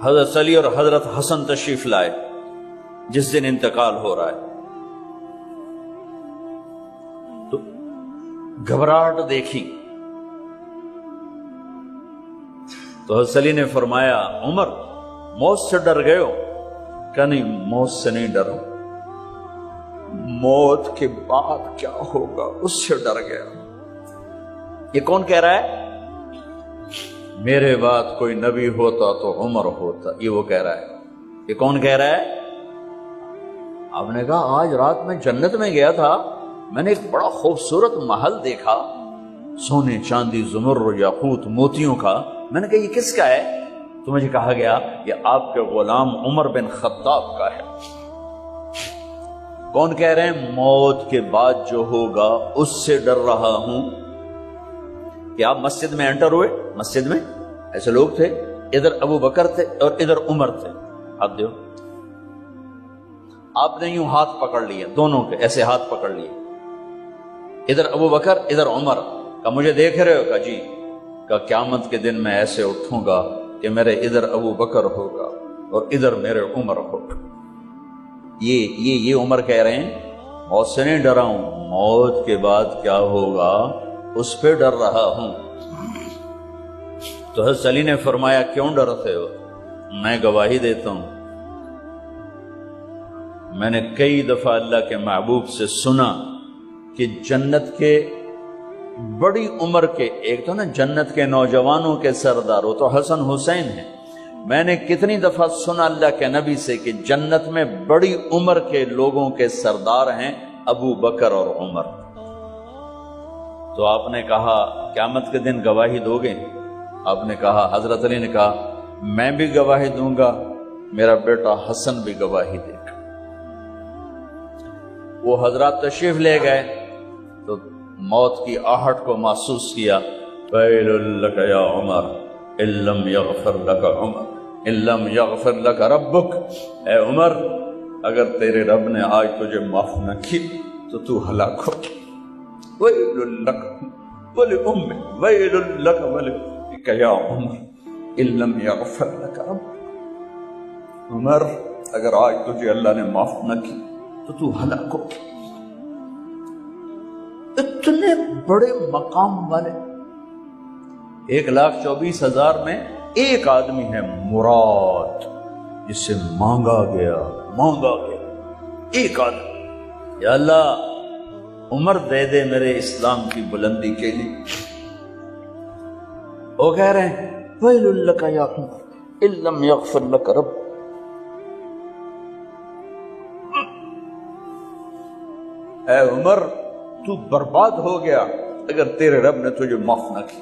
حضرت علی اور حضرت حسن تشریف لائے جس دن انتقال ہو رہا ہے، تو گھبراہٹ دیکھی تو حضرت علی نے فرمایا عمر موت سے ڈر گئے ہو؟ کہ نہیں موت سے نہیں ڈرا، موت کے بعد کیا ہوگا اس سے ڈر گیا۔ یہ کون کہہ رہا ہے؟ میرے بعد کوئی نبی ہوتا تو عمر ہوتا، یہ وہ کہہ رہا ہے۔ یہ کون کہہ رہا ہے؟ آپ نے کہا آج رات میں جنت میں گیا تھا، میں نے ایک بڑا خوبصورت محل دیکھا، سونے چاندی زمرد یاقوت موتیوں کا۔ میں نے کہا یہ کس کا ہے؟ تو مجھے کہا گیا یہ آپ کے غلام عمر بن خطاب کا ہے۔ کون کہہ رہے ہیں؟ موت کے بعد جو ہوگا اس سے ڈر رہا ہوں۔ کہ آپ مسجد میں انٹر ہوئے، مسجد میں ایسے لوگ تھے، ادھر ابو بکر تھے اور ادھر عمر تھے، ہاتھ دیو۔ آپ نے یوں ہاتھ پکڑ لیے، دونوں کے ایسے ہاتھ پکڑ لیے، ادھر ابو بکر ادھر عمر۔ کہ مجھے دیکھ رہے ہو؟ کہ جی۔ کہ قیامت کے دن میں ایسے اٹھوں گا کہ میرے ادھر ابو بکر ہوگا اور ادھر میرے عمر ہوگا۔ یہ عمر کہہ رہے ہیں موت سے نہیں ڈرا ہوں، موت کے بعد کیا ہوگا اس پہ ڈر رہا ہوں۔ تو حضرت علی نے فرمایا کیوں ڈرتے ہو؟ میں گواہی دیتا ہوں، میں نے کئی دفعہ اللہ کے محبوب سے سنا کہ جنت کے بڑی عمر کے، ایک تو نا جنت کے نوجوانوں کے سردار، وہ تو حسن حسین ہیں، میں نے کتنی دفعہ سنا اللہ کے نبی سے کہ جنت میں بڑی عمر کے لوگوں کے سردار ہیں ابو بکر اور عمر۔ تو آپ نے کہا قیامت کے دن گواہی دو گے؟ آپ نے کہا، حضرت علی نے کہا میں بھی گواہی دوں گا، میرا بیٹا حسن بھی گواہی دے گا۔ وہ حضرات تشریف لے گئے تو موت کی آہٹ کو محسوس کیا۔ ویل لک یا عمر ان لم یغفر لک عمر ان لم یغفر لک ربک، اے عمر اگر تیرے رب نے آج تجھے معاف نہ کی تو تو ہلاک ہو۔ ویل لک ولأمک ویل لک ولأمک یا عمر ان لم یغفر لک ربک، عمر اگر آج تجھے اللہ نے معاف نہ کی تو تو ہلاک ہو۔ اتنے بڑے مقام والے 1,24,000 میں ایک آدمی ہے مراد، جس سے مانگا گیا ایک آدمی، یا اللہ عمر دے دے میرے اسلام کی بلندی کے لیے۔ وہ کہہ رہے ہیں ویل لک یا عمر ان لم یغفر لک رب، اے عمر تو برباد ہو گیا اگر تیرے رب نے تجھے معاف نہ کی۔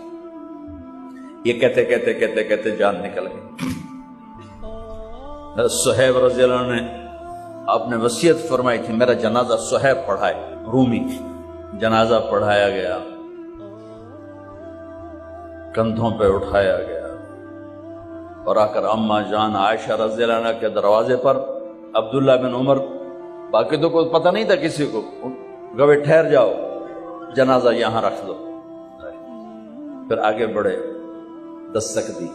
یہ کہتے کہتے کہتے کہتے جان نکل گئی۔ صہیب رضی اللہ عنہ نے آپ نے وصیت فرمائی تھی میرا جنازہ صہیب پڑھائے، رومی جنازہ پڑھایا گیا، کندھوں پہ اٹھایا گیا، اور آ کر اماں جان عائشہ رضی اللہ عنہ کے دروازے پر عبداللہ بن عمر، باقی تو کوئی پتہ نہیں تھا کسی کو، گوے ٹھہر جاؤ جنازہ یہاں رکھ دو۔ پھر آگے بڑھے، دستک دی،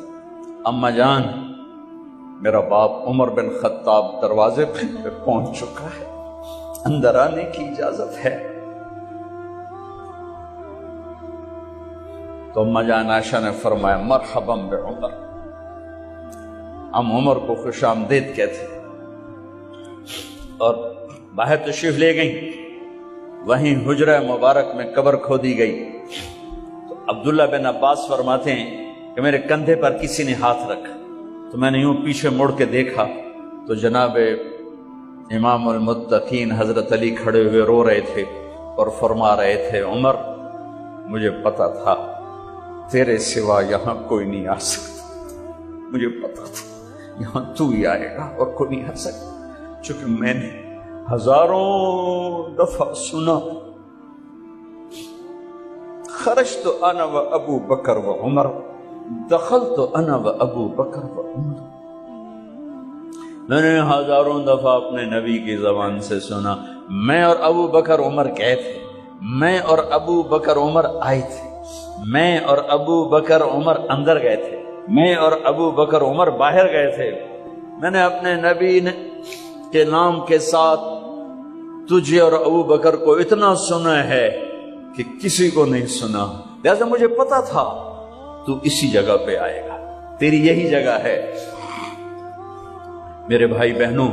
اماں جان میرا باپ عمر بن خطاب دروازے پہ پہنچ چکا ہے، اندر آنے کی اجازت ہے۔ تو اماں جان عائشہ نے فرمایا مرحبا بعمر، ہم عمر کو خوش آمدید کہتے، اور باہر تشریف لے گئیں۔ وہیں حجرہ مبارک میں قبر کھودی گئی تو عبداللہ بن عباس فرماتے ہیں کہ میرے کندھے پر کسی نے ہاتھ رکھا، تو میں نے یوں پیچھے مڑ کے دیکھا تو جناب امام المتقین حضرت علی کھڑے ہوئے رو رہے تھے اور فرما رہے تھے عمر مجھے پتا تھا تیرے سوا یہاں کوئی نہیں آ سکتا، مجھے پتا تھا یہاں تو ہی آئے گا اور کوئی نہیں آ سکتا، چونکہ میں نے ہزاروں دفعہ سنا خرجت انا و ابو بکر و عمر دخلت انا و ابو بکر و عمر، میں نے ہزاروں دفعہ اپنے نبی کی زبان سے سنا میں اور ابو بکر عمر گئے تھے، میں اور ابو بکر عمر آئے تھے، میں اور ابو بکر عمر اندر گئے تھے، میں اور ابو بکر عمر باہر گئے تھے، میں نے اپنے نبی کے نام کے ساتھ تجھے اور ابو بکر کو اتنا سنا ہے کہ کسی کو نہیں سنا، لہذا مجھے پتا تھا تو اسی جگہ پہ آئے گا، تیری یہی جگہ ہے۔ میرے بھائی بہنوں،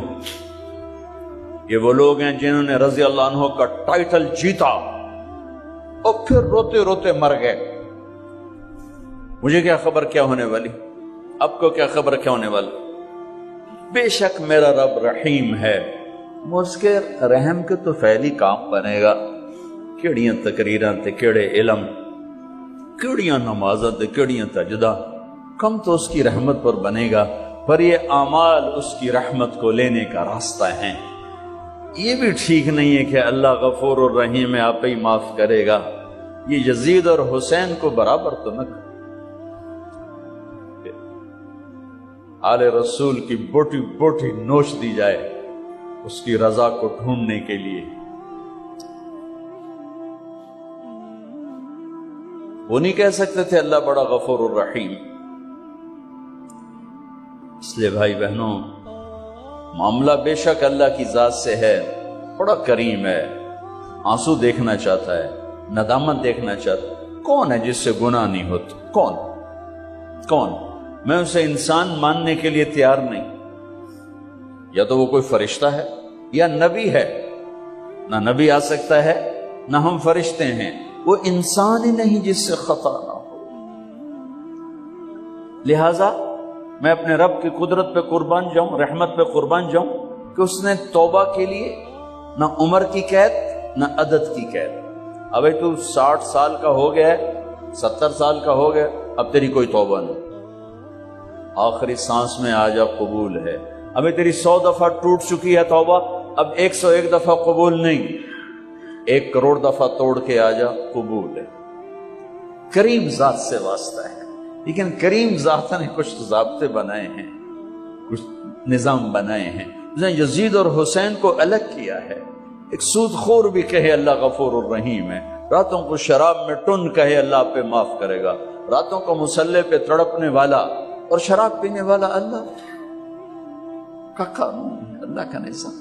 یہ وہ لوگ ہیں جنہوں نے رضی اللہ عنہ کا ٹائٹل جیتا اور پھر روتے روتے مر گئے۔ مجھے کیا خبر کیا ہونے والی، اب کو کیا خبر کیا ہونے والی؟ بے شک میرا رب رحیم ہے، اس کے رحم کے تو فعلی کام بنے گا، کیڑیاں تقریراں تے کیڑے علم، کیڑیاں نمازاں تے کیڑیاں تجدہ، کم تو اس کی رحمت پر بنے گا، پر یہ اعمال اس کی رحمت کو لینے کا راستہ ہیں۔ یہ بھی ٹھیک نہیں ہے کہ اللہ غفور الرحیم ہے، آپ ہی معاف کرے گا، یہ یزید اور حسین کو برابر تو نہ کرے۔ آل رسول کی بوٹی بوٹی نوچ دی جائے اس کی رضا کو ڈھونڈنے کے لیے۔ وہ نہیں کہہ سکتے تھے اللہ بڑا غفور الرحیم؟ اس لیے بھائی بہنوں، معاملہ بے شک اللہ کی ذات سے ہے، بڑا کریم ہے، آنسو دیکھنا چاہتا ہے، ندامت دیکھنا چاہتا ہے۔ کون ہے جس سے گناہ نہیں ہوتا؟ کون؟ میں اسے انسان ماننے کے لیے تیار نہیں، یا تو وہ کوئی فرشتہ ہے یا نبی ہے، نہ نبی آ سکتا ہے نہ ہم فرشتے ہیں، وہ انسان ہی نہیں جس سے خطا نہ ہو۔ لہذا میں اپنے رب کی قدرت پہ قربان جاؤں، رحمت پہ قربان جاؤں کہ اس نے توبہ کے لیے نہ عمر کی قید نہ عدد کی قید۔ ابھی تو 60 سال کا ہو گیا ہے، 70 سال کا ہو گیا، اب تیری کوئی توبہ نہیں، آخری سانس میں آ جا قبول ہے۔ ابھی تیری 100 دفعہ ٹوٹ چکی ہے توبہ، اب 101 دفعہ قبول نہیں، 1 کروڑ دفعہ توڑ کے آ جا قبول ہے۔ کریم ذات سے واسطہ ہے، لیکن کریم ذات نے کچھ ضابطے بنائے ہیں، کچھ نظام بنائے ہیں۔ اس نے یزید اور حسین کو الگ کیا ہے۔ ایک سود خور بھی کہے اللہ غفور الرحیم ہے، راتوں کو شراب میں ٹن کہے اللہ پہ معاف کرے گا، راتوں کو مسلح پہ تڑپنے والا اور شراب پینے والا اللہ کا قانون ہے، اللہ کا نظام۔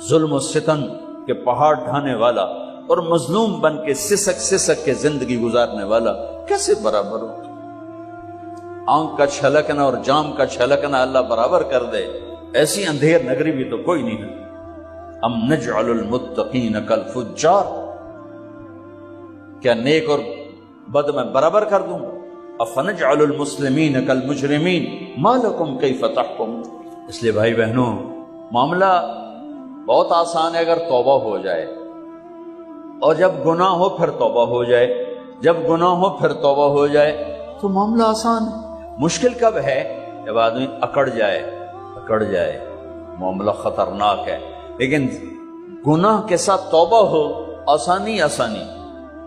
ظلم و ستم کے پہاڑ ڈھانے والا اور مظلوم بن کے سسک کے زندگی گزارنے والا کیسے برابر ہو؟ آنکھ کا چھلکنا اور جام کا چھلکنا اللہ برابر کر دے، ایسی اندھیر نگری بھی تو کوئی نہیں ہے۔ ام نجعل المتقین کالفجار، کیا نیک اور بد میں برابر کر دوں؟ افنجعل المسلمین کالمجرمین ما لکم کیف تحکمون۔ اس لیے بھائی بہنوں، معاملہ بہت آسان ہے اگر توبہ ہو جائے، اور جب گناہ ہو پھر توبہ ہو جائے، جب گناہ ہو پھر توبہ ہو جائے تو معاملہ آسان ہے۔ مشکل کب ہے؟ جب آدمی اکڑ جائے، معاملہ خطرناک ہے۔ لیکن گناہ کے ساتھ توبہ ہو، آسانی،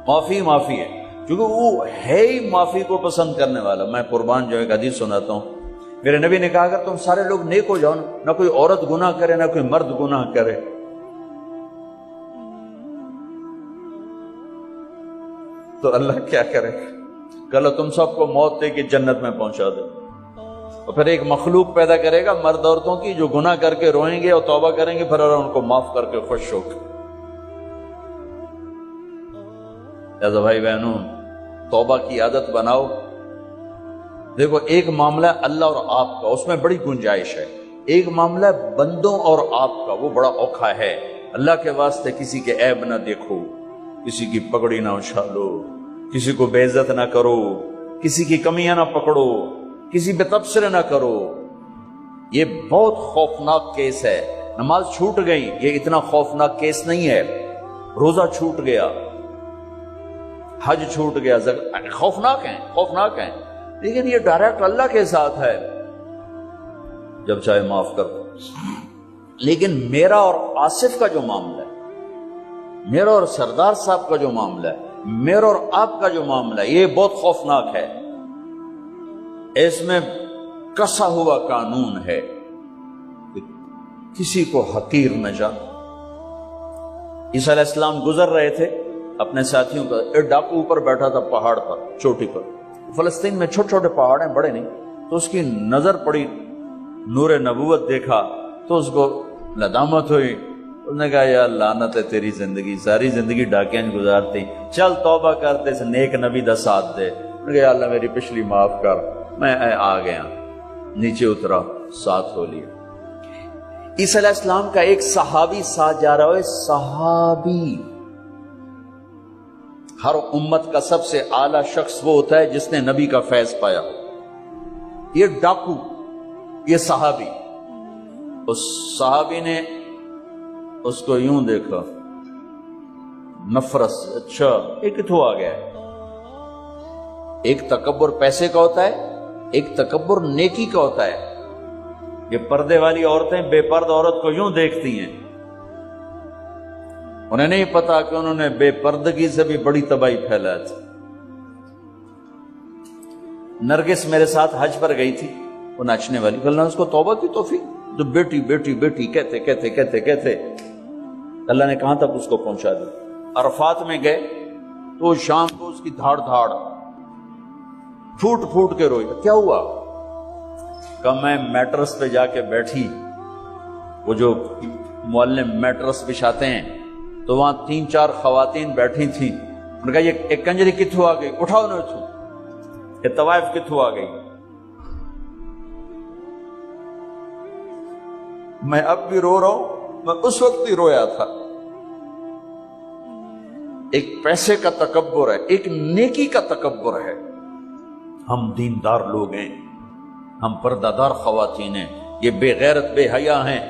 معافی ہے، کیونکہ وہ ہے ہی معافی کو پسند کرنے والا۔ میں قربان جو ایک حدیث سناتا ہوں، میرے نبی نے کہا اگر تم سارے لوگ نیک ہو جاؤ، نہ کوئی عورت گناہ کرے نہ کوئی مرد گناہ کرے، تو اللہ کیا کرے؟ کہ اللہ تم سب کو موت دے کے جنت میں پہنچا دے، اور پھر ایک مخلوق پیدا کرے گا مرد عورتوں کی جو گناہ کر کے روئیں گے اور توبہ کریں گے، پھر اللہ ان کو معاف کر کے خوش ہو کے۔ لہذا بھائی بہنوں، توبہ کی عادت بناؤ۔ دیکھو، ایک معاملہ اللہ اور آپ کا، اس میں بڑی گنجائش ہے۔ ایک معاملہ بندوں اور آپ کا، وہ بڑا اوکھا ہے۔ اللہ کے واسطے کسی کے عیب نہ دیکھو، کسی کی پگڑی نہ اچھالو، کسی کو بے عزت نہ کرو، کسی کی کمیاں نہ پکڑو، کسی پہ تبصرے نہ کرو۔ یہ بہت خوفناک کیس ہے۔ نماز چھوٹ گئی، یہ اتنا خوفناک کیس نہیں ہے۔ روزہ چھوٹ گیا، حج چھوٹ گیا، خوفناک ہیں، لیکن یہ ڈائریکٹ اللہ کے ساتھ ہے، جب چاہے معاف کر دو۔ لیکن میرا اور آصف کا جو معاملہ ہے، میرا اور سردار صاحب کا جو معاملہ ہے، میرا اور آپ کا جو معاملہ ہے، یہ بہت خوفناک ہے۔ اس میں کسا ہوا قانون ہے، کسی کو حقیر نہ جان۔ عیسیٰ علیہ السلام گزر رہے تھے اپنے ساتھیوں کا، ایک ڈاکو اوپر بیٹھا تھا پہاڑ پر، چوٹی پر، فلسطین میں چھوٹے چھوٹے پہاڑ ہیں، بڑے نہیں، تو اس کی نظر پڑی، نور نبوت دیکھا تو اس کو ندامت ہوئی. اس نے کہا یا لعنت ہے تیری زندگی، ساری زندگی ڈاکیاں گزارتی، چل توبہ کرتے اس نیک نبی دا ساتھ دے. اس نے کہا یا اللہ میری پچھلی معاف کر. میں آ گیا، نیچے اترا، ساتھ ہو لیا. عیسیٰ علیہ السلام کا ایک صحابی ساتھ جا رہا ہے. صحابی، ہر امت کا سب سے اعلیٰ شخص وہ ہوتا ہے جس نے نبی کا فیض پایا. یہ ڈاکو، یہ صحابی. اس صحابی نے اس کو یوں دیکھا، نفرت سے، اچھا یہ کتوں آ گیا ہے. ایک تکبر پیسے کا ہوتا ہے، ایک تکبر نیکی کا ہوتا ہے. یہ پردے والی عورتیں بے پرد عورت کو یوں دیکھتی ہیں، انہیں نہیں پتا کہ انہوں نے بے پردگی سے بھی بڑی تباہی پھیلا تھی. نرگس میرے ساتھ حج پر گئی تھی، وہ ناچنے والی، اللہ نے اس کو توبہ کی توفیق، جو بیٹی بیٹی بیٹی کہتے کہتے کہتے کہتے اللہ نے کہاں تک اس کو پہنچا دیا. عرفات میں گئے تو شام کو اس کی دھاڑ دھاڑ پھوٹ پھوٹ کے روئی. کیا ہوا؟ کہ میں میٹرس پہ جا کے بیٹھی، وہ جو معلم میٹرس بچھاتے ہیں، تو وہاں 3-4 خواتین بیٹھی تھیں. انہوں نے کہا یہ ایک کنجری کتوں آ گئی، اٹھاؤ نہ اتھو، یہ طوائف کتوں آ گئی. میں اب بھی رو رہا ہوں، میں اس وقت بھی رویا تھا. ایک پیسے کا تکبر ہے، ایک نیکی کا تکبر ہے. ہم دیندار لوگ ہیں، ہم پردہ دار خواتین ہیں، یہ بے غیرت بے حیا ہیں.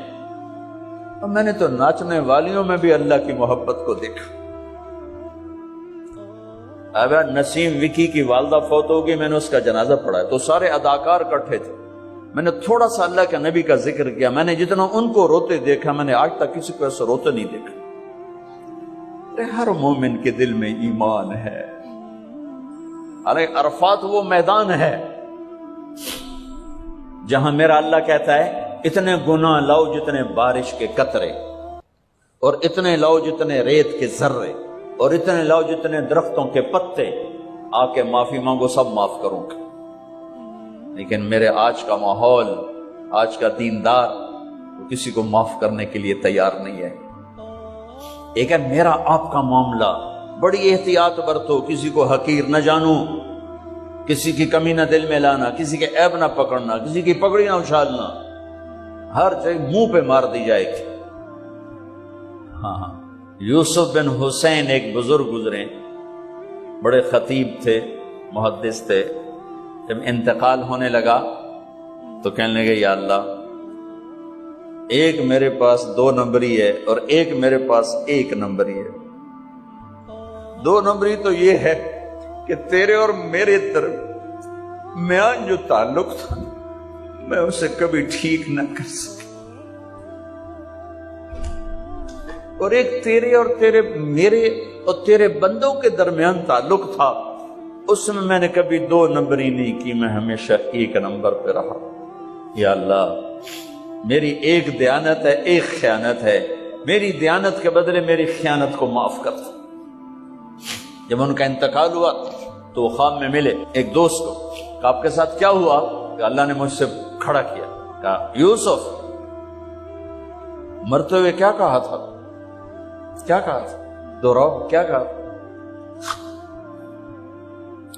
اور میں نے تو ناچنے والیوں میں بھی اللہ کی محبت کو دیکھا. اب نسیم وکی کی والدہ فوت ہوگی، میں نے اس کا جنازہ پڑھا ہے تو سارے اداکار اکٹھے تھے. میں نے تھوڑا سا اللہ کے نبی کا ذکر کیا. میں نے جتنا ان کو روتے دیکھا، میں نے آج تک کسی کو ایسا روتے نہیں دیکھا. ہر مومن کے دل میں ایمان ہے. ارے عرفات وہ میدان ہے جہاں میرا اللہ کہتا ہے اتنے گناہ لاؤ جتنے بارش کے قطرے، اور اتنے لاؤ جتنے ریت کے ذرے، اور اتنے لاؤ جتنے درختوں کے پتے، آ کے معافی مانگو، سب معاف کروں گا. لیکن میرے آج کا ماحول، آج کا دیندار، وہ کسی کو معاف کرنے کے لیے تیار نہیں ہے. ایک ہے میرا آپ کا معاملہ، بڑی احتیاط برتو، کسی کو حقیر نہ جانو، کسی کی کمی نہ دل میں لانا، کسی کے عیب نہ پکڑنا، کسی کی پگڑی نہ اچھالنا، ہر چیز منہ پہ مار دی جائے گی. ہاں، یوسف بن حسین ایک بزرگ گزرے، بڑے خطیب تھے، محدث تھے. جب انتقال ہونے لگا تو کہنے لگے یا اللہ، ایک میرے پاس 2 نمبری ہے اور ایک میرے پاس 1 نمبری ہے. 2 نمبری تو یہ ہے کہ تیرے اور میرے درمیان جو تعلق تھا میں اسے کبھی ٹھیک نہ کر سکا، اور ایک تیرے اور میرے اور تیرے بندوں کے درمیان تعلق تھا، اس میں نے کبھی 2 نمبری نہیں کی، میں ہمیشہ 1 نمبر پہ رہا. یا اللہ، میری ایک دیانت ہے، ایک خیانت ہے، میری دیانت کے بدلے میری خیانت کو معاف کر دو. جب ان کا انتقال ہوا تو خواب میں ملے ایک دوست کو، کہ آپ کے ساتھ کیا ہوا؟ کہ اللہ نے مجھ سے کھڑا کیا، کہا یوسف مرتے ہوئے کیا کہا تھا؟ کیا کہا تھا؟ دوہراؤ، کیا کہا؟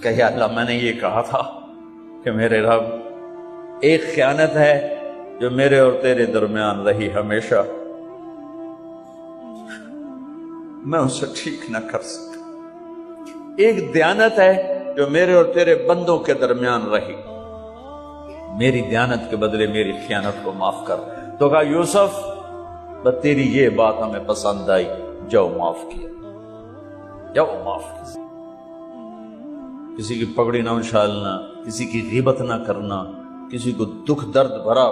کہ یا اللہ، میں نے یہ کہا تھا کہ میرے رب، ایک خیانت ہے جو میرے اور تیرے درمیان رہی ہمیشہ، میں اسے ٹھیک نہ کر سکتا. ایک دیانت ہے جو میرے اور تیرے بندوں کے درمیان رہی، میری دیانت کے بدلے میری خیانت کو معاف کر. تو کہا یوسف، بس تیری یہ بات ہمیں پسند آئی، جاؤ معاف کیا، جاؤ معاف کیا. کسی کی پگڑی نہ اچھالنا، کسی کی غیبت نہ کرنا، کسی کو دکھ درد بھرا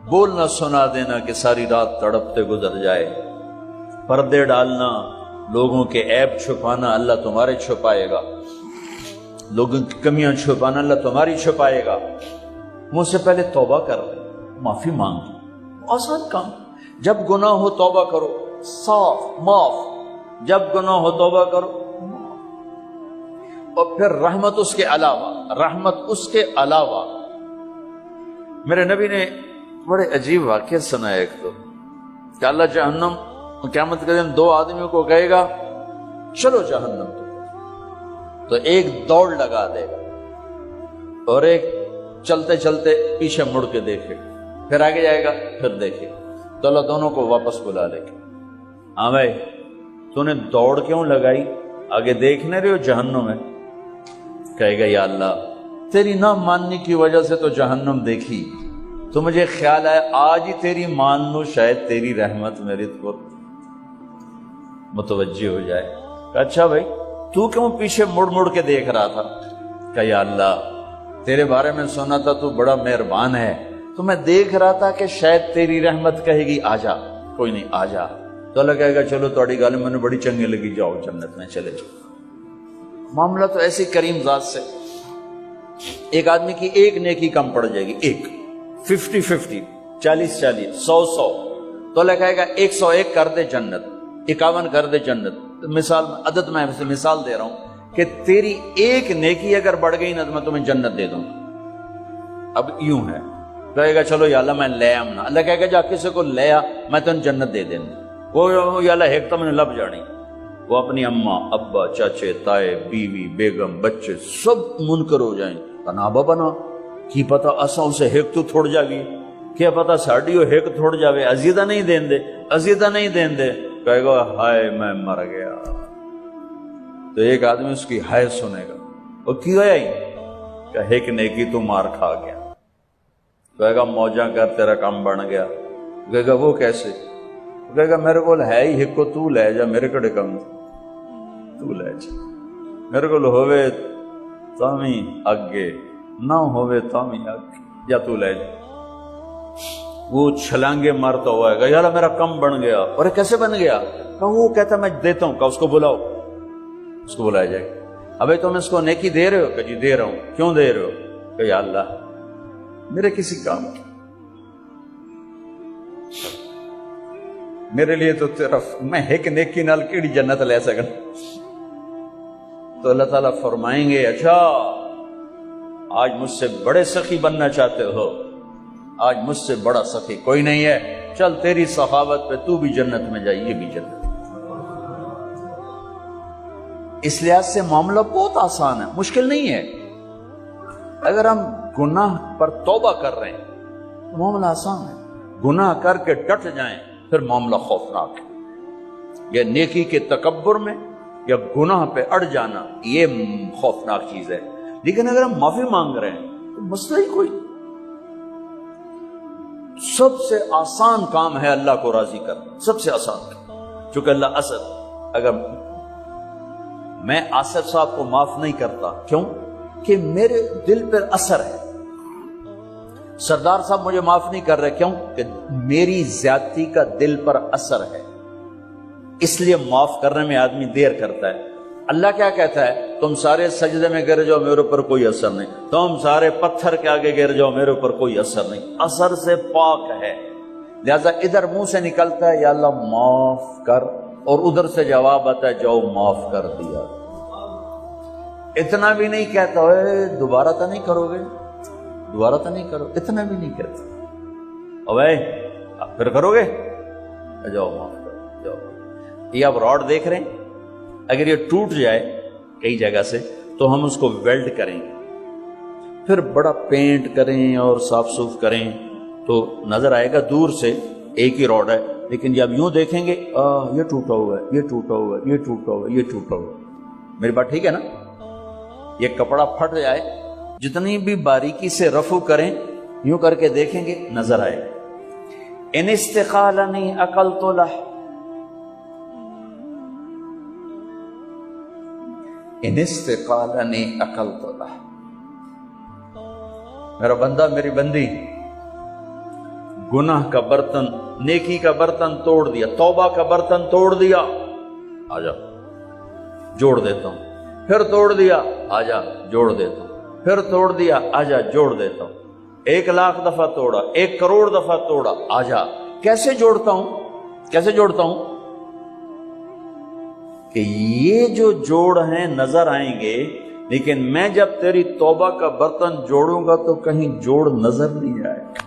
بول نہ سنا دینا کہ ساری رات تڑپتے گزر جائے. پردے ڈالنا، لوگوں کے عیب چھپانا، اللہ تمہارے چھپائے گا. لوگوں کی کمیاں چھپانا، اللہ تمہاری چھپائے گا. مجھ سے پہلے توبہ کر لے، معافی مانگ، آسان کام. جب گناہ ہو توبہ کرو، صاف معاف. جب گناہ ہو توبہ کرو. اور پھر رحمت اس کے علاوہ، رحمت اس کے علاوہ میرے نبی نے بڑے عجیب واقعہ سنایا ایک تو کہ اللہ جہنم قیامت کے دن دو آدمیوں کو کہے گا چلو جہنم تو ایک دوڑ لگا دے گا اور ایک چلتے چلتے پیچھے مڑ کے دیکھے، پھر آگے جائے گا پھر دیکھے، تو اللہ دونوں کو واپس بلا لے گا۔ ہاں بھائی تو نے دوڑ کیوں لگائی، آگے دیکھنے رہے ہو جہنم ہے؟ کہے گا یا اللہ تیری نہ ماننے کی وجہ سے تو جہنم دیکھی، تو مجھے خیال ہے آج ہی تیری مان لو، شاید تیری رحمت میری کو متوجہ ہو جائے۔ اچھا بھائی تو کیوں پیچھے مڑ مڑ کے دیکھ رہا تھا؟ کہ یا اللہ تیرے بارے میں سنا تھا تو بڑا مہربان ہے، تو میں دیکھ رہا تھا کہ شاید تیری رحمت کہے گی آ جا، کوئی نہیں آ جا، تو اللہ کہے گا چلو تھوڑی گل میں نے بڑی چنگی لگی، جاؤ جنت میں چلے جاؤ۔ معاملہ تو ایسی کریم ذات سے، ایک آدمی کی ایک نیکی کم پڑ جائے گی، ایک 50-50 40-40 100-100، تو اللہ کہے گا 101 کر دے جنت، 51 کر دے جنت۔ مثال عدد میں مثال دے رہا ہوں کہ تیری ایک نیکی اگر بڑھ گئی نا تو میں تمہیں جنت دے دوں۔ اب یوں ہے، کہے گا چلو یا اللہ میں لے آم نا، اللہ کہے گا جا کسی کو لے آ میں تمہیں جنت دے دیں، وہ یا اللہ ایک تو میں نے لب جانی، وہ اپنی اماں ابا چاچے تائے بیوی بیگم بچے سب منکر ہو جائیں، تنابہ بنا کی پتہ اساں اسے ہیک تو تھوڑ جاوی، کیا پتہ ساڑی ہو ہیک تھوڑ جاوے، عزیدہ نہیں دین دے، عزیدہ نہیں دین دے، کہے گا ہائے میں مر گیا۔ تو ایک آدمی اس کی ہائے سنے گا، وہ کیوں ہے کہ ہیک نیکی تو مار کھا گیا، کہے گا موجہ کر تیرا کام بن گیا، کہے گا وہ کیسے، کہے گا میرے کو ہے ہی ہیک کو تو لے جا، میرے کڑے کم تو لے جا، میرے کو ہوئے تامی آگے نہ ہوئے تامی آگے، یا تو لے جا۔ وہ چھلانگے مارتا ہوا ہے، یار میرا کم بن گیا، اور کیسے بن گیا، کہ وہ کہتا میں دیتا ہوں، کہ اس کو بلاؤ، اس کو بلایا جائے۔ ابھی تم اس کو نیکی دے رہے ہو، کہ جی دے رہا ہوں، کیوں دے رہے ہو، کہ یا اللہ میرے کسی کام کی، میرے لیے تو طرف میں ایک نیکی نال کیڑی جنت لے سکن۔ تو اللہ تعالیٰ فرمائیں گے اچھا آج مجھ سے بڑے سخی بننا چاہتے ہو، آج مجھ سے بڑا سخی کوئی نہیں ہے، چل تیری سخاوت پہ تو بھی جنت میں جائے، یہ بھی جنت۔ اس لحاظ سے معاملہ بہت آسان ہے، مشکل نہیں ہے۔ اگر ہم گناہ پر توبہ کر رہے ہیں تو معاملہ آسان ہے، گناہ کر کے ڈٹ جائیں پھر معاملہ خوفناک ہے۔ یا نیکی کے تکبر میں یا گناہ پہ اڑ جانا یہ خوفناک چیز ہے، لیکن اگر ہم معافی مانگ رہے ہیں تو مسئلہ ہی کوئی۔ سب سے آسان کام ہے اللہ کو راضی کرنا، سب سے آسان کام، چونکہ اللہ اسد، اگر میں آصف صاحب کو معاف نہیں کرتا، کیوں کہ میرے دل پر اثر ہے، سردار صاحب مجھے معاف نہیں کر رہے، کیوں کہ میری زیادتی کا دل پر اثر ہے، اس لیے معاف کرنے میں آدمی دیر کرتا ہے۔ اللہ کیا کہتا ہے، تم سارے سجدے میں گر جاؤ میرے اوپر کوئی اثر نہیں، تم سارے پتھر کے آگے گر جاؤ میرے اوپر کوئی اثر نہیں، اثر سے پاک ہے۔ لہذا ادھر منہ سے نکلتا ہے یا اللہ معاف کر، اور ادھر سے جواب آتا ہے جاؤ معاف کر دیا۔ اتنا بھی نہیں کہتا ہے دوبارہ تو نہیں کرو گے، دوبارہ تو نہیں کرو، اتنا بھی نہیں کہتا، اوے پھر کرو گے، جاؤ معاف کرو جاؤ۔ یہ آپ راڈ دیکھ رہے ہیں، اگر یہ ٹوٹ جائے کئی جگہ سے تو ہم اس کو ویلڈ کریں گے، پھر بڑا پینٹ کریں اور صاف صوف کریں تو نظر آئے گا دور سے ایک ہی راڈ ہے، لیکن جب یوں دیکھیں گے یہ ٹوٹا ہوا ہے، یہ ٹوٹا ہوا ہے، یہ ٹوٹا ہوا ہے، یہ ٹوٹا ہوا ہے۔ میری بات ٹھیک ہے نا؟ یہ کپڑا پھٹ جائے، جتنی بھی باریکی سے رفو کریں، یوں کر کے دیکھیں گے نظر آئے گا۔ ان استقالنی اکلت لہ، ان استقالنی اکلت لہ، میرا بندہ میری بندی گناہ کا برتن نیکی کا برتن توڑ دیا، توبہ کا برتن توڑ دیا، آجا جوڑ دیتا ہوں، پھر توڑ دیا آجا جوڑ دیتا ہوں، پھر توڑ دیا آجا جوڑ دیتا ہوں، 1,00,000 دفعہ توڑا، 1 کروڑ دفعہ توڑا، آجا۔ کیسے جوڑتا ہوں، کیسے جوڑتا ہوں کہ یہ جو جوڑ ہیں نظر آئیں گے لیکن میں جب تیری توبہ کا برتن جوڑوں گا تو کہیں جوڑ نظر نہیں آئے گا،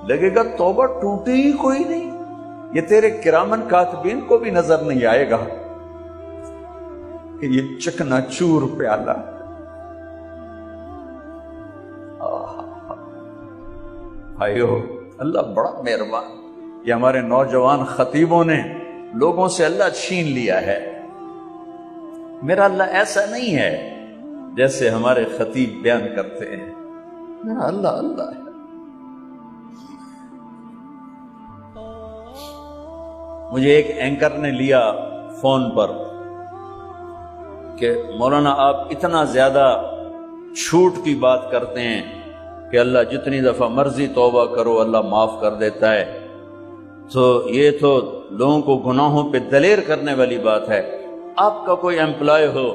لگے گا توبہ ٹوٹی ہی کوئی نہیں، یہ تیرے کرامن کاتبین کو بھی نظر نہیں آئے گا کہ یہ چکنا چور پیالہ۔ بھائیو، اللہ بڑا مہربان، یہ ہمارے نوجوان خطیبوں نے لوگوں سے اللہ چھین لیا ہے۔ میرا اللہ ایسا نہیں ہے جیسے ہمارے خطیب بیان کرتے ہیں، میرا اللہ اللہ ہے۔ مجھے ایک اینکر نے لیا فون پر کہ مولانا آپ اتنا زیادہ چھوٹ کی بات کرتے ہیں کہ اللہ جتنی دفعہ مرضی توبہ کرو اللہ معاف کر دیتا ہے، تو یہ تو لوگوں کو گناہوں پہ دلیر کرنے والی بات ہے۔ آپ کا کوئی امپلائی ہو،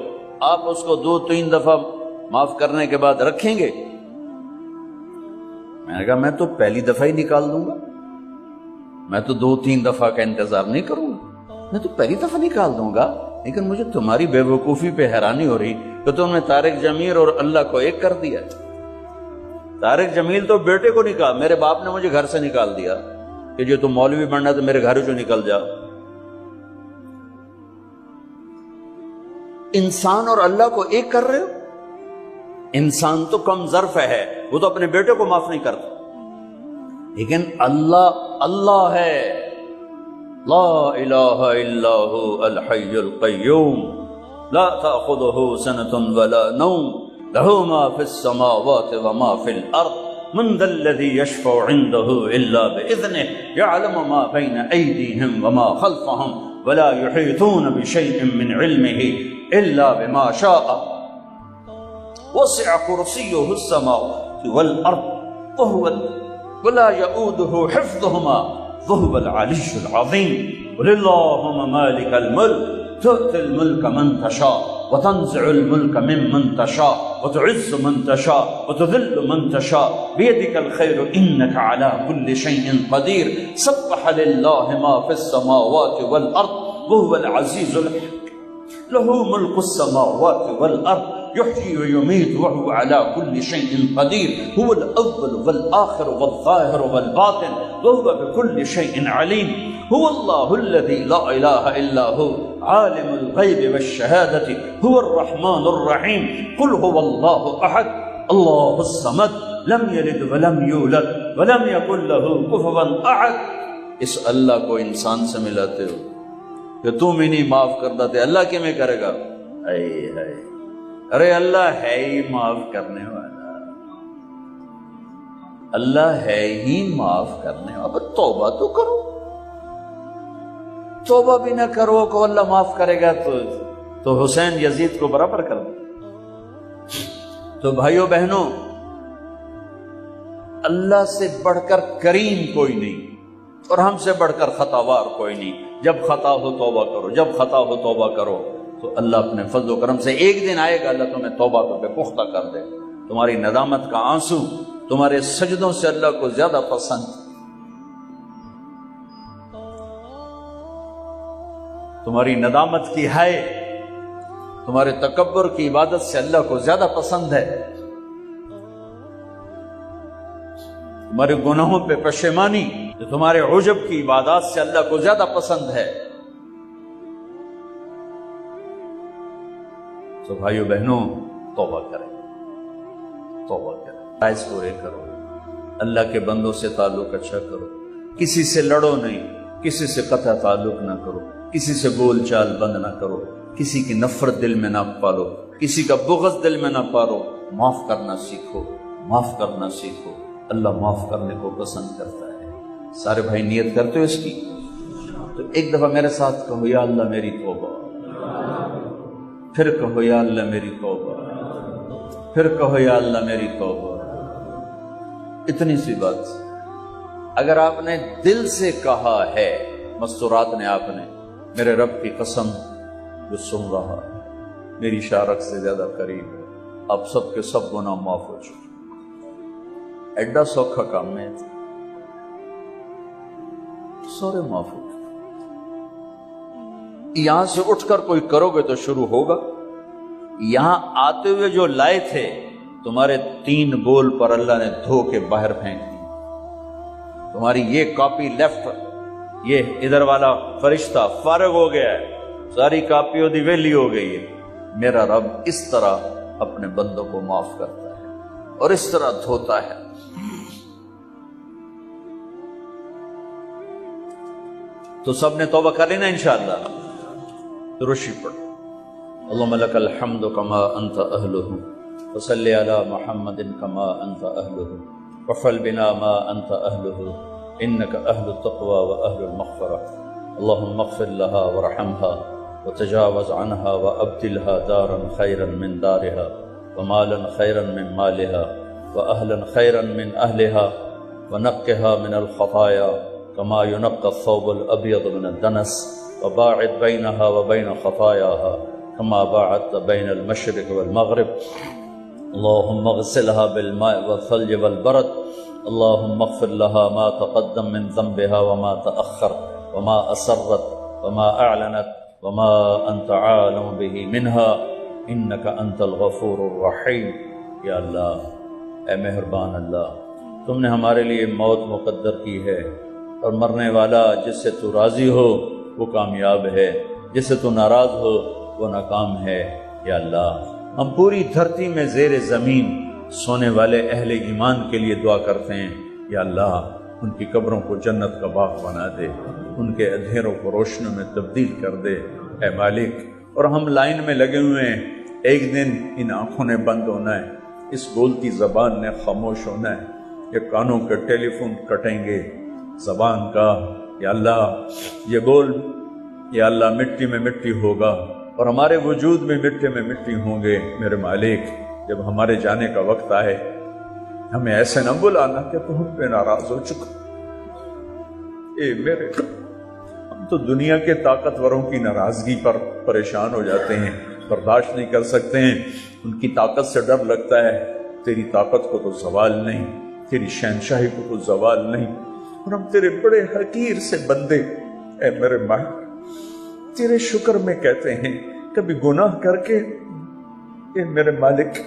آپ اس کو 2-3 دفعہ معاف کرنے کے بعد رکھیں گے؟ میں نے کہا میں تو پہلی دفعہ ہی نکال دوں گا، میں تو 2-3 دفعہ کا انتظار نہیں کروں گا، میں تو پہلی دفعہ نکال دوں گا۔ لیکن مجھے تمہاری بے وقوفی پہ حیرانی ہو رہی کہ تم نے طارق جمیل اور اللہ کو ایک کر دیا۔ طارق جمیل تو بیٹے کو نکال، میرے باپ نے مجھے گھر سے نکال دیا کہ جو تم مولوی بننا تو میرے گھر جو نکل جا۔ انسان اور اللہ کو ایک کر رہے ہو؟ انسان تو کم ظرف ہے، وہ تو اپنے بیٹے کو معاف نہیں کرتا، لیکن اللہ اللہ ہے، لا الہ الا هو الحی القیوم لا تأخذه سنة ولا نوم له ما في السماوات وما في الأرض من ذا الذي يشفع عنده إلا بإذنه يعلم ما بين أيديهم وما خلفهم ولا يحيطون بشيء من علمه إلا بما شاء وسع كرسيه السماوات والأرض ولا يؤوده حفظهما وهو العلي العظيم قل اللهم مالك الملك تؤتي الملك من تشاء وتنزع الملك ممن تشاء وتعز من تشاء وتذل من تشاء بيدك الخير إنك على كل شيء قدير سبح لله ما في السماوات والأرض وهو العزيز الحكيم له ملك السماوات والأرض يحيي ويميت وهو على كل شيء قدير هو الأول والآخر والظاهر والباطن وهو بكل شيء عليم هو الله الذي لا إله إلا هو عالم الغيب والشهادة هو الرحمن الرحيم قل هو الله أحد الله الصمد لم يلد ولم يولد ولم يكن له كفوا أحد۔ اس اللہ کو انسان سے ملاتے ہو کہ تم ہی نہیں معاف کرتا تھے، اللہ کے میں کرے گا؟ اے ہے، ارے اللہ ہے ہی معاف کرنے والا، اللہ ہے ہی معاف کرنے والا۔ توبہ تو کرو، توبہ بھی نہ کرو کو اللہ معاف کرے گا تو حسین یزید کو برابر کر دو۔ تو بھائیو بہنوں، اللہ سے بڑھ کر کریم کوئی نہیں اور ہم سے بڑھ کر خطاوار کوئی نہیں۔ جب خطا ہو توبہ کرو، جب خطا ہو توبہ کرو، تو اللہ اپنے فضل و کرم سے ایک دن آئے گا اللہ تمہیں توبہ پہ پختہ کر دے۔ تمہاری ندامت کا آنسو تمہارے سجدوں سے اللہ کو زیادہ پسند، تمہاری ندامت کی ہائے تمہارے تکبر کی عبادت سے اللہ کو زیادہ پسند ہے، تمہارے گناہوں پہ پشیمانی جو تمہارے عجب کی عبادات سے اللہ کو زیادہ پسند ہے۔ تو بھائیو بہنوں، توبہ کریں، توبہ کریں، فرائض پورے کرو، اللہ کے بندوں سے تعلق اچھا کرو، کسی سے لڑو نہیں، کسی سے قطع تعلق نہ کرو، کسی سے بول چال بند نہ کرو، کسی کی نفرت دل میں نہ پالو، کسی کا بغض دل میں نہ پالو، معاف کرنا سیکھو، معاف کرنا سیکھو، اللہ معاف کرنے کو پسند کرتا ہے۔ سارے بھائی نیت کرتے ہو اس کی؟ تو ایک دفعہ میرے ساتھ کہو یا اللہ میری توبہ، پھر کہو یا اللہ میری توبہ، پھر کہو یا اللہ میری توبہ۔ اتنی سی بات، اگر آپ نے دل سے کہا ہے، مستورات نے آپ نے، میرے رب کی قسم جو سن رہا میری شارک سے زیادہ قریب ہے، اب سب کے سب گناہ معاف ہو چکے۔ ایڈا سوکھا کام میں سارے معاف ہو چکے۔ یہاں سے اٹھ کر کوئی کرو گے تو شروع ہوگا، یہاں آتے ہوئے جو لائے تھے تمہارے 3 بول پر اللہ نے دھو کے باہر پھینک دی. تمہاری یہ کاپی لیفٹ، یہ ادھر والا فرشتہ فارغ ہو گیا ہے، ساری کاپیوں دی ویلی ہو گئی ہے. میرا رب اس طرح اپنے بندوں کو معاف کرتا ہے اور اس طرح دھوتا ہے. تو سب نے توبہ کر لینا انشاءاللہ. درشی پڑھ. اللہم لک الحمد کما انت اہلہ وصلی علی محمد کما انت اہلہ وفعل بنا ما انت اہلہ انک اہل التقوی و اہل المغفرہ. اللہم اغفر لها ورحمها وتجاوز عنها وابدلها دارا خیرا من دارها ومالا خیرا من مالها واہلا خیرا من اہلها ونقها من الخطایا كما ينقى الثوب الأبيض من الدنس وباعد بينها وبين خطاياها كما باعدت بين المشرق والمغرب. اللهم اغسلها بالماء والثلج والبرد. اللهم اغفر لها ما تقدم من ذنبها وما تأخر وما أسرت وما أعلنت وما أنت عالم به منها إنك أنت الغفور الرحيم. یا اللہ، اے مہربان اللہ، تم نے ہمارے لیے موت مقدر کی ہے، اور مرنے والا جس سے تو راضی ہو وہ کامیاب ہے، جس سے تو ناراض ہو وہ ناکام ہے. یا اللہ، ہم پوری دھرتی میں زیر زمین سونے والے اہل ایمان کے لیے دعا کرتے ہیں. یا اللہ، ان کی قبروں کو جنت کا باغ بنا دے، ان کے اندھیروں کو روشنیوں میں تبدیل کر دے اے مالک. اور ہم لائن میں لگے ہوئے ہیں، ایک دن ان آنکھوں نے بند ہونا ہے، اس بولتی زبان نے خاموش ہونا ہے، یہ کانوں کے ٹیلی فون کٹیں گے زبان کا. یا اللہ، یہ بول یا اللہ مٹی میں مٹی ہوگا اور ہمارے وجود میں مٹی میں مٹی ہوں گے. میرے مالک، جب ہمارے جانے کا وقت آئے ہمیں ایسے نہ بلانا کہ تو ہم پہ ناراض ہو چکا. اے میرے، ہم تو دنیا کے طاقتوروں کی ناراضگی پر پریشان ہو جاتے ہیں، برداشت نہیں کر سکتے ہیں. ان کی طاقت سے ڈر لگتا ہے، تیری طاقت کو تو زوال نہیں، تیری شہنشاہی کو تو زوال نہیں، اور ہم تیرے بڑے حقیر سے بندے. اے میرے مالک، تیرے شکر میں کہتے ہیں کبھی گناہ کر کے اے میرے مالک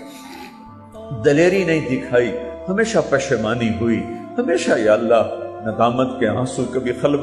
دلیری نہیں دکھائی، ہمیشہ پشیمانی ہوئی، ہمیشہ یا اللہ ندامت کے آنسو کبھی خلوت